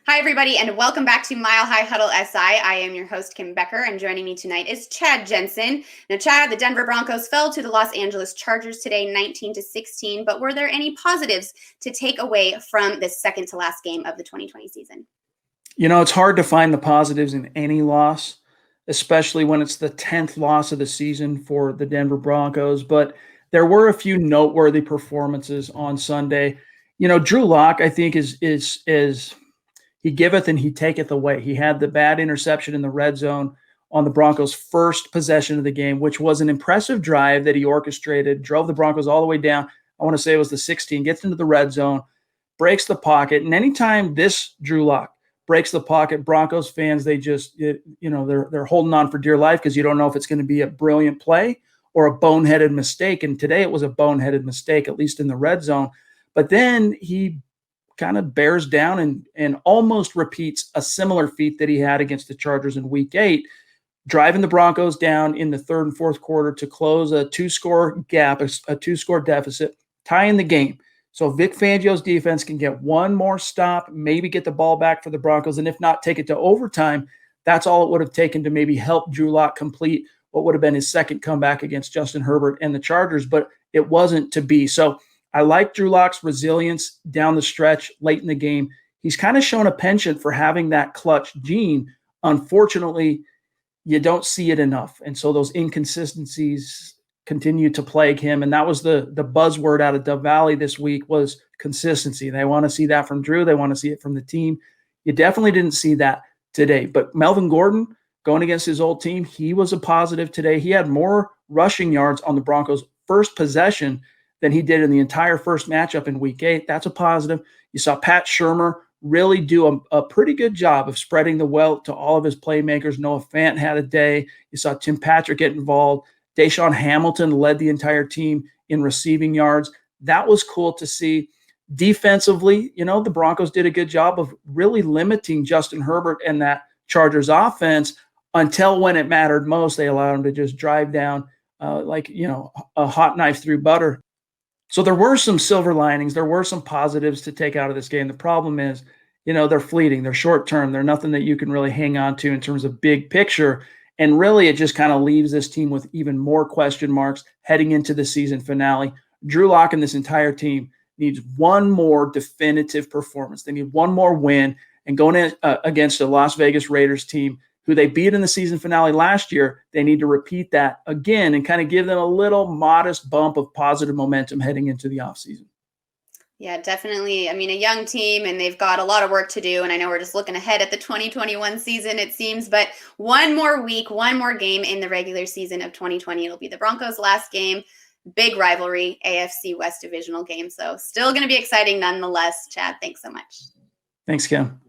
Hi, everybody, and welcome back to Mile High Huddle SI. I am your host, Kim Becker, and joining me tonight is Chad Jensen. Now, Chad, the Denver Broncos fell to the Los Angeles Chargers today, 19-16, but were there any positives to take away from this second to last game of the 2020 season? You know, it's hard to find the positives in any loss, especially when it's the 10th loss of the season for the Denver Broncos. But there were a few noteworthy performances on Sunday. You know, Drew Lock, I think, is he giveth and he taketh away. He had the bad interception in the red zone on the Broncos' first possession of the game, which was an impressive drive that he orchestrated, drove the Broncos all the way down. I want to say it was the 16, gets into the red zone, breaks the pocket. And anytime this Drew Lock breaks the pocket, Broncos fans, they're holding on for dear life because you don't know if it's going to be a brilliant play or a boneheaded mistake. And today it was a boneheaded mistake, at least in the red zone. But then he kind of bears down and almost repeats a similar feat that he had against the Chargers in Week 8, driving the Broncos down in the third and fourth quarter to close a two-score gap, a two-score deficit, tying the game. So Vic Fangio's defense can get one more stop, maybe get the ball back for the Broncos, and if not, take it to overtime. That's all it would have taken to maybe help Drew Lock complete what would have been his second comeback against Justin Herbert and the Chargers, but it wasn't to be. So I like Drew Lock's resilience down the stretch late in the game. He's kind of shown a penchant for having that clutch gene. Unfortunately, you don't see it enough. And so those inconsistencies continue to plague him. And that was the buzzword out of Dove Valley this week was consistency. They want to see that from Drew. They want to see it from the team. You definitely didn't see that today. But Melvin Gordon, going against his old team, he was a positive today. He had more rushing yards on the Broncos' first possession than he did in the entire first matchup in Week 8. That's a positive. You saw Pat Shurmur really do a pretty good job of spreading the wealth to all of his playmakers. Noah Fant had a day. You saw Tim Patrick get involved. Deshaun Hamilton led the entire team in receiving yards. That was cool to see. Defensively, you know, the Broncos did a good job of really limiting Justin Herbert and that Chargers offense until when it mattered most. They allowed him to just drive down like a hot knife through butter. So there were some silver linings. There were some positives to take out of this game. The problem is, they're fleeting. They're short term. They're nothing that you can really hang on to in terms of big picture. And really, it just kind of leaves this team with even more question marks heading into the season finale. Drew Lock and this entire team needs one more definitive performance. They need one more win. And going in, against the Las Vegas Raiders team, who they beat in the season finale last year, they need to repeat that again and kind of give them a little modest bump of positive momentum heading into the offseason. Yeah, definitely. I mean, a young team, and they've got a lot of work to do. And I know we're just looking ahead at the 2021 season, it seems. But one more week, one more game in the regular season of 2020. It'll be the Broncos' last game. Big rivalry, AFC West divisional game. So still going to be exciting nonetheless. Chad, thanks so much. Thanks, Kim.